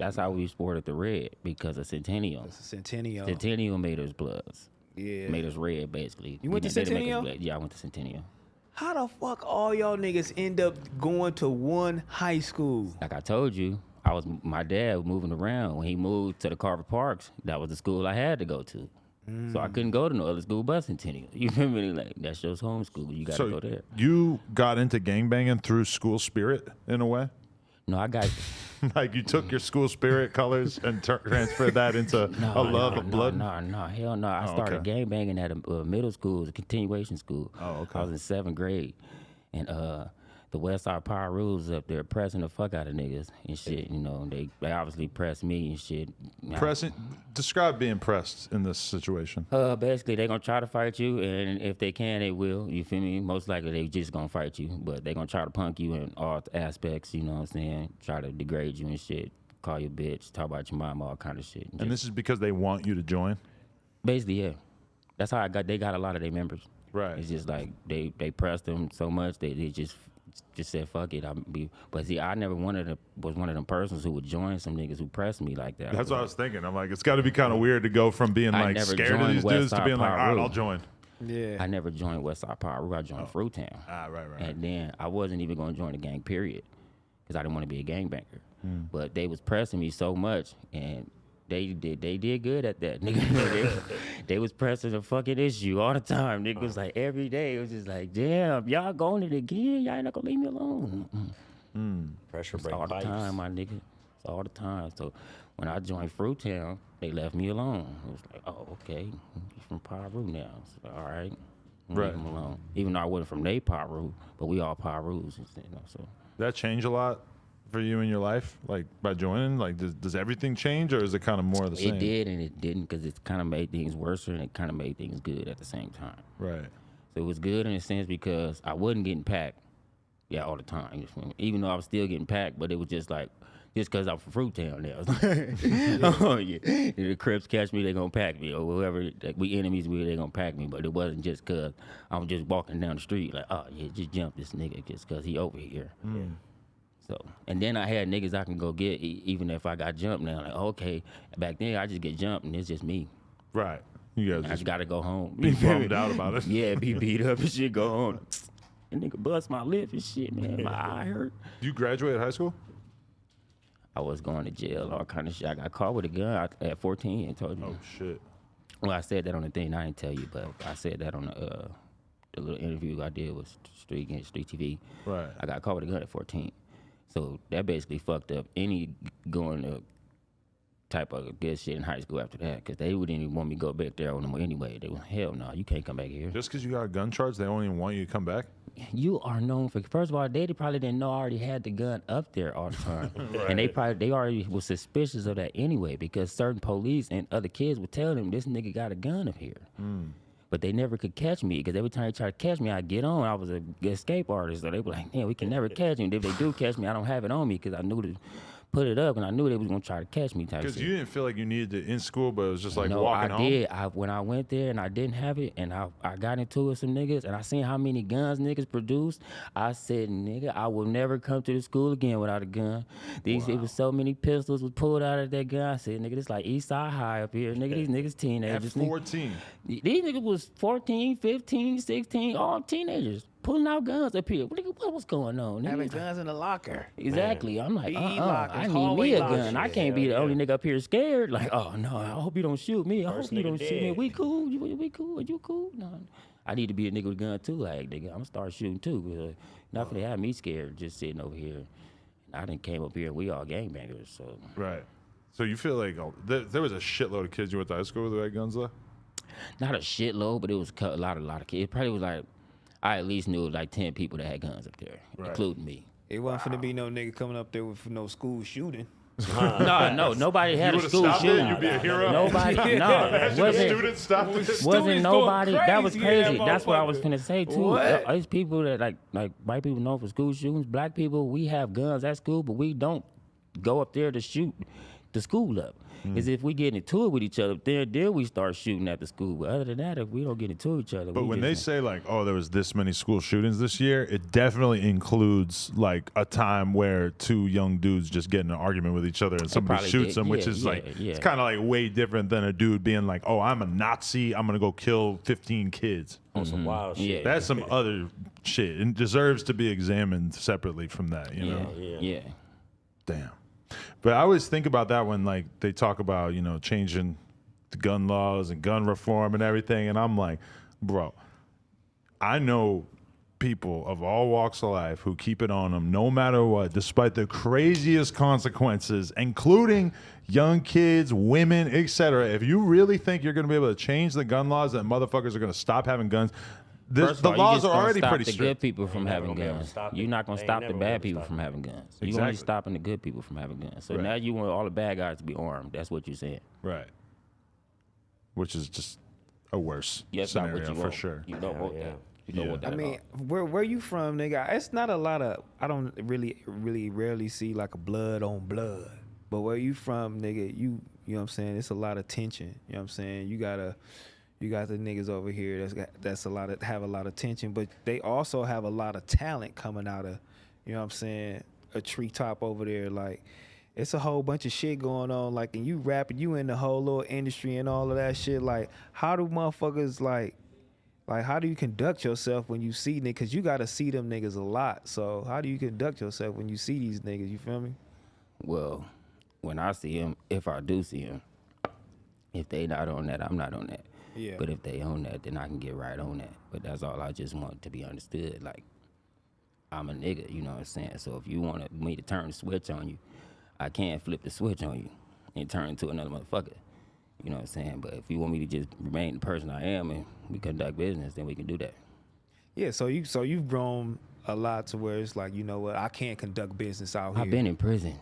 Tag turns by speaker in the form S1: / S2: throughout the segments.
S1: That's how we sported the red because of Centennial.
S2: It's a Centennial.
S1: Centennial made us bloods.
S2: Yeah.
S1: Made us red, basically.
S2: You went to
S1: They didn't make us
S2: Centennial?
S1: black. Yeah, I went to Centennial.
S2: How the fuck all y'all niggas end up going to one high school?
S1: Like I told you, my dad was moving around. When he moved to the Carver Parks, that was the school I had to go to. So I couldn't go to no other school but Centennial. You feel me? Like, that's your home school. You got to go there.
S3: You got into gangbanging through school spirit in a way?
S1: No, I got...
S3: Like you took your school spirit colors and transferred that into a love of blood?
S1: No, hell no. I started gangbanging at a middle school, a continuation school.
S3: Oh, okay.
S1: I was in 7th grade. And the West Side Power Rules up there pressing the fuck out of niggas and shit. You know, they obviously pressed me and shit.
S3: Describe being pressed in this situation.
S1: Basically, they gonna try to fight you, and if they can, they will. You feel me? Most likely, they just gonna fight you, but they gonna try to punk you in all aspects. You know what I'm saying? Try to degrade you and shit. Call you a bitch. Talk about your mom, all kind of shit.
S3: And this is because they want you to join?
S1: Basically, yeah. That's how they got a lot of their members.
S3: Right.
S1: It's just like they pressed them so much they just said fuck it. But see, I never was one of them persons who would join some niggas who pressed me like that.
S3: That's what I was thinking. I'm like, it's got to be kind of weird to go from being like scared of these dudes to being like, all right, I'll join.
S2: Yeah.
S1: I never joined Westside Power. I joined Fruitown.
S3: Right.
S1: And then I wasn't even going to join the gang, period, because I didn't want to be a gangbanger. But they was pressing me so much, and they did good at that, nigga. they was pressing the fucking issue all the time. Nigga was like every day. It was just like, damn, y'all going it again? Y'all ain't not gonna leave me alone.
S4: Pressure
S1: It's
S4: break
S1: all the
S4: pipes.
S1: time, my nigga. It's all the time. So when I joined Fruitown, they left me alone. It was like, oh, okay, he's from Paru now. So, all right, leave him alone. Even though I wasn't from they Paru, but we all Parus, you know. So
S3: That change a lot for you in your life, like by joining? Like, does everything change, or is it kind of more of the same?
S1: it did and it didn't, because it kind of made things worse and it kind of made things good at the same time.
S3: Right.
S1: So it was good in a sense because I wasn't getting packed, all the time. You feel me? Even though I was still getting packed, but it was just like, just because I'm from Fruitown now. Oh, yeah. If the Crips catch me, they gonna pack me, or whoever, like, we enemies, they gonna pack me. But it wasn't just because I'm just walking down the street like, oh, yeah, just jump this nigga just because he over here. So, and then I had niggas I can go get even if I got jumped now. Like, okay, back then I just get jumped and it's just me.
S3: Right. You guys
S1: I
S3: just
S1: just gotta go home.
S3: be bummed out about it.
S1: Yeah, be beat up and shit, go home. And nigga bust my lip and shit, man. My eye hurt.
S3: You graduated high school?
S1: I was going to jail, all kind of shit. I got caught with a gun at 14 and told you.
S3: Oh, shit.
S1: Well, I said that on the thing. I didn't tell you, but I said that on the little interview I did with Street TV.
S3: Right.
S1: I got caught with a gun at 14. So that basically fucked up any going to type of good shit in high school after that, because they wouldn't even want me to go back there on them anyway. They were, hell no, you can't come back here.
S3: Just because you got a gun charge, they don't even want you to come back?
S1: You are known for, first of all, they probably didn't know I already had the gun up there all the time. And they already was suspicious of that anyway, because certain police and other kids would tell them, this nigga got a gun up here. But they never could catch me, because every time they try to catch me, I'd get on. I was an escape artist, so they were like, man, we can never catch him. If they do catch me, I don't have it on me, because I knew to put it up, and I knew they was going to try to catch me type shit.
S3: Because you didn't feel like you needed it in school, but it was just like
S1: No,
S3: walking home?
S1: I did. When I went there and I didn't have it, and I got into it with some niggas, and I seen how many guns niggas produced, I said, nigga, I will never come to the school again without a gun. It was so many pistols was pulled out of that gun. I said, nigga, this like East Side High up here. Nigga, these niggas teenagers.
S3: At 14?
S1: These niggas was 14, 15, 16, all teenagers. Pulling out guns up here. What's going on?
S2: Having guns in the locker.
S1: Exactly. I'm like,
S2: lockers,
S1: I need
S2: hallway
S1: me a
S2: lockers.
S1: gun. I can't be the only nigga up here scared. Like, oh no, I hope you don't shoot me. I hope
S4: First
S1: you don't
S4: nigga
S1: shoot me.
S4: dead.
S1: We cool? We cool? Are you cool? No. I need to be a nigga with a gun too. Like, nigga, I'm gonna start shooting too. Not for they have me scared just sitting over here. I done came up here. We all gangbangers. So
S3: Right. So you feel like there was a shitload of kids you went to high school with who had guns, though?
S1: not a shitload, but it was a lot of kids. It probably was like, I at least knew like 10 people that had guns up there, including me.
S2: It wasn't finna be no nigga coming up there with no school shooting.
S1: No, nobody had
S3: You
S1: a
S3: would've
S1: school
S3: stopped it?
S1: shooting.
S3: You'd be a hero?
S1: Nobody, no,
S3: Imagine a student stopped it.
S1: wasn't nobody.
S2: going
S1: That was
S2: crazy in
S1: crazy.
S2: that
S1: That's what I was
S2: motherfucker.
S1: finna say too.
S2: What?
S1: There's people that like white people known for school shootings. Black people, we have guns at school, but we don't go up there to shoot the school up. Is if we get into it with each other, then we start shooting at the school. But other than that, if we don't get into each other,
S3: But
S1: we
S3: when
S1: just
S3: they say like, oh, there was this many school shootings this year, it definitely includes like a time where two young dudes just get in an argument with each other and somebody
S1: probably
S3: shoots
S1: did.
S3: them, which
S1: Yeah,
S3: is
S1: yeah,
S3: like,
S1: yeah.
S3: it's kind of like way different than a dude being like, oh, I'm a Nazi, I'm going to go kill 15 kids.
S4: On some wild shit.
S1: Yeah.
S3: That's some other shit and deserves to be examined separately from that, you know?
S1: yeah.
S3: Damn. But I always think about that when like they talk about, you know, changing the gun laws and gun reform and everything. And I'm like, bro, I know people of all walks of life who keep it on them no matter what, despite the craziest consequences, including young kids, women, etc. If you really think you're going to be able to change the gun laws, that motherfuckers are going to stop having guns,
S1: First of
S3: the
S1: all, you
S3: laws
S1: just
S3: are
S1: gonna
S3: already
S1: stop
S3: pretty
S1: the
S3: strict.
S1: good people from
S4: never
S1: having
S4: gonna be able to
S1: guns.
S4: stop it.
S1: You're not gonna
S4: They ain't
S1: stop
S4: never
S1: the
S4: gonna be able
S1: bad
S4: to
S1: people
S4: stop
S1: from
S4: it.
S1: having guns. You're
S3: Exactly.
S1: only stopping the good people from having guns. So
S3: Right.
S1: now you want all the bad guys to be armed. That's what you're saying.
S3: Right. Which is just a worse
S1: Yes, not
S3: scenario
S1: what you
S3: for
S1: want.
S3: sure.
S1: You don't want that. You don't
S3: Yeah.
S1: want that
S2: I
S1: at
S2: mean,
S1: all.
S2: where you from, nigga? It's not a lot of. I don't really rarely see like a blood on blood. But where you from, nigga? You know what I'm saying? It's a lot of tension. You know what I'm saying? You got the niggas over here that's have a lot of tension, but they also have a lot of talent coming out of, you know what I'm saying, a treetop over there. Like, it's a whole bunch of shit going on. Like, and you rapping, you in the whole little industry and all of that shit. Like, how do motherfuckers like how do you conduct yourself when you see niggas? Because you got to see them niggas a lot. So how do you conduct yourself when you see these niggas? You feel me?
S1: Well, when I see him, if I do see him, if they not on that, I'm not on that.
S2: Yeah.
S1: But if they on that, then I can get right on that. But that's all I just want to be understood. Like, I'm a nigga, you know what I'm saying? So if you want me to turn the switch on you, I can't flip the switch on you and turn into another motherfucker. You know what I'm saying? But if you want me to just remain the person I am and we conduct business, then we can do that.
S2: Yeah. So you've grown a lot to where it's like, you know what, I can't conduct business out here.
S1: I've been in prison.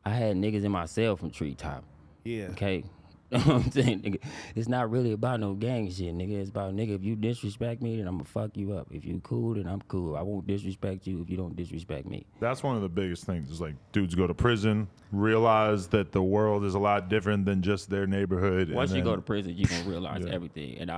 S1: I had niggas in my cell from Treetop.
S2: Yeah.
S1: Okay? You know what I'm saying, nigga? It's not really about no gang shit, nigga. It's about, nigga, if you disrespect me, then I'm gonna fuck you up. If you cool, then I'm cool. I won't disrespect you if you don't disrespect me.
S3: That's one of the biggest things is like dudes go to prison, realize that the world is a lot different than just their neighborhood.
S1: Once
S3: and
S1: you
S3: then-
S1: go to prison, you gonna realize
S3: Yeah.
S1: everything. And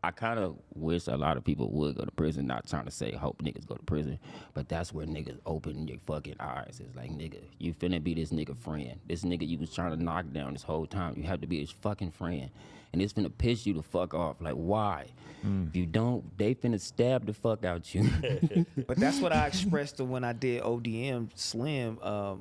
S1: I kind of wish a lot of people would go to prison. Not trying to say hope niggas go to prison, but that's where niggas open your fucking eyes. It's like, nigga, you finna be this nigga friend. This nigga you was trying to knock down this whole time. You have to be his fucking friend, and it's finna piss you the fuck off. Like, why? If you don't, they finna stab the fuck out you.
S2: But that's what I expressed to when I did ODM Slim.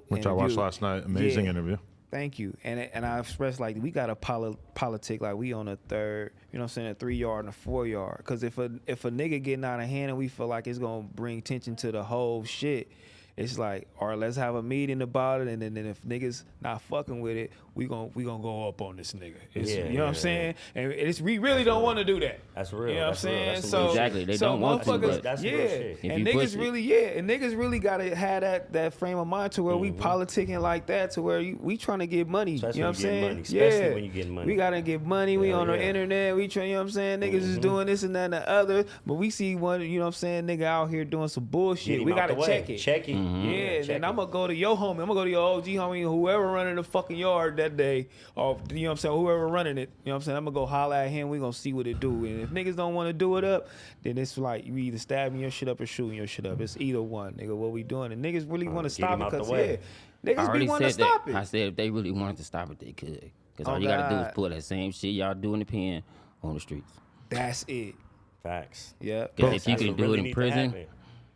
S3: which I watched
S2: interview.
S3: last night. Amazing
S2: Yeah.
S3: interview.
S2: Thank you. And I expressed like we got a politic like we on a third, you know what I'm saying, a 3 yard and a 4 yard. Because if a nigga getting out of hand and we feel like it's gonna bring tension to the whole shit, it's like, all right, let's have a meeting about it, and then if niggas not fucking with it, we gonna go up on this nigga. It's,
S4: Yeah,
S2: you know what I'm
S4: yeah,
S2: saying? And we really don't want to do that.
S4: That's real.
S2: You know what I'm
S4: That's real.
S2: saying?
S4: That's some
S2: So
S4: real shit.
S1: Exactly. They
S2: so
S1: don't want to,
S2: motherfuckers-
S1: but
S4: That's
S2: yeah.
S4: real shit.
S1: If
S2: And
S1: you
S2: niggas
S1: push it.
S2: really, and niggas really gotta have that frame of mind to where we politicking like that, to where we trying to get money.
S4: Especially
S2: you know what I'm
S4: when you
S2: saying?
S4: getting money. Especially when you getting money.
S2: We gotta get money. We
S4: Hell
S2: on the
S4: yeah.
S2: internet. We trying. You know what I'm saying? Niggas is doing this and that and the other. But we see one. You know what I'm saying? Nigga out here doing some
S4: Get
S2: bullshit.
S4: him
S2: We
S4: out
S2: gotta
S4: the way.
S2: check it.
S4: Check it.
S2: Yeah,
S4: check
S2: and I'm
S4: it.
S2: gonna go to your homie. I'm gonna go to your OG homie, whoever running the fucking yard that day, or you know what I'm saying, whoever running it. You know what I'm saying? I'm gonna go holler at him. We gonna see what it do. And if niggas don't want to do it up, then it's like you either stabbing your shit up or shooting your shit up. It's either one, nigga. What we doing? And niggas really want to
S4: get
S2: stop
S4: him
S2: it
S4: out the
S2: because
S4: way.
S2: yeah,
S1: I
S2: niggas
S1: already
S2: be wanting to
S1: said
S2: stop
S1: that.
S2: it.
S1: I said if they really wanted to stop it, they could. Because
S2: Oh,
S1: all you gotta do
S2: God.
S1: is pull that same shit y'all do in the pen on the streets.
S2: That's it.
S4: Facts.
S2: Yeah.
S1: Because if you
S4: That's
S1: can
S4: what
S1: do
S4: really
S1: it in
S4: need to
S1: prison,
S4: happen.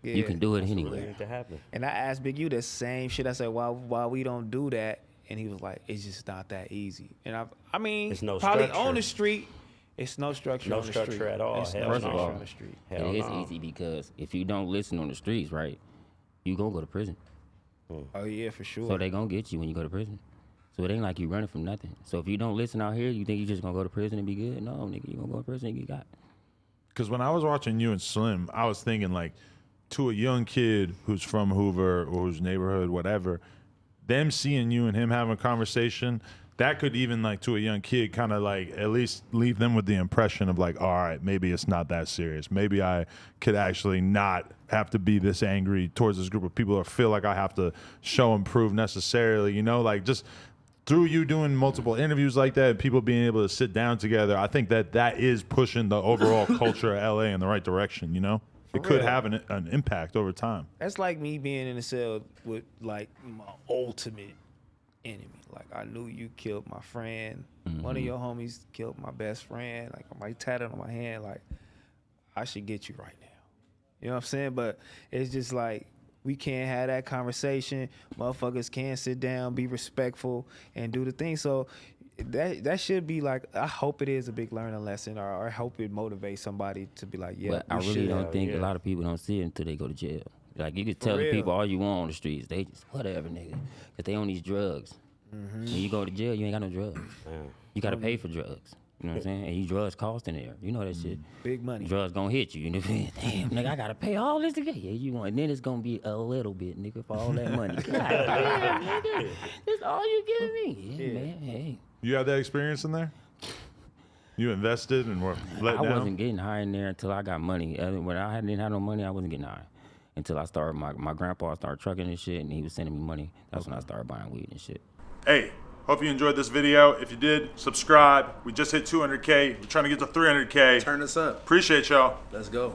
S2: Yeah.
S1: you can do it
S4: Really
S1: anywhere.
S4: need to happen.
S2: And I asked Big U the same shit. I said, why we don't do that? And he was like, it's just not that easy. And I mean,
S4: It's no
S2: probably
S4: structure.
S2: on the street, it's no structure
S4: No
S2: on the
S4: structure
S2: street.
S4: at all.
S2: It's
S4: Hell
S2: no
S1: First of
S2: structure
S1: all,
S2: on the street.
S4: Hell
S1: it is
S4: no.
S1: easy because if you don't listen on the streets, right, you gonna go to prison.
S2: Oh, yeah, for sure.
S1: So they gonna get you when you go to prison. So it ain't like you running from nothing. So if you don't listen out here, you think you just gonna go to prison and be good? No, nigga, you gonna go to prison and get got.
S3: Because when I was watching you and Slim, I was thinking like, to a young kid who's from Hoover or whose neighborhood, whatever, them seeing you and him having a conversation, that could even like to a young kid kind of like at least leave them with the impression of like, all right, maybe it's not that serious. Maybe I could actually not have to be this angry towards this group of people or feel like I have to show and prove necessarily, you know, like just through you doing multiple interviews like that, and people being able to sit down together, I think that is pushing the overall culture of LA in the right direction. You know, it could
S2: real.
S3: have an impact over time.
S2: That's like me being in a cell with like my ultimate enemy. Like I knew you killed my friend. One of your homies killed my best friend. Like my tatted on my hand. Like I should get you right now. You know what I'm saying? But it's just like we can't have that conversation. Motherfuckers can't sit down, be respectful, and do the thing. So that should be like, I hope it is a big learning lesson, or I hope it motivates somebody to be like, yeah.
S1: But I really don't think a lot of people don't see it until they go to jail. Like you can tell the people all you want on the streets, they just whatever, nigga, cause they on these drugs. When you go to jail, you ain't got no drugs. You gotta pay for drugs. You know what I'm saying? And you drugs cost in there. You know that shit.
S2: Big money.
S1: Drugs gonna hit you. You know what I'm saying? Damn, nigga, I gotta pay all this again. Yeah, you want, and then it's gonna be a little bit, nigga, for all that money. God damn, nigga, that's all you giving me. Yeah, man. Hey.
S3: You had that experience in there? You invested and were let down?
S1: I wasn't getting high in there until I got money. When I didn't have no money, I wasn't getting high. Until I started, my grandpa started trucking and shit, and he was sending me money. That's when I started buying weed and shit.
S3: Hey, hope you enjoyed this video. If you did, subscribe. We just hit 200K. We're trying to get to 300K.
S5: Turn us up.
S3: Appreciate y'all.
S5: Let's go.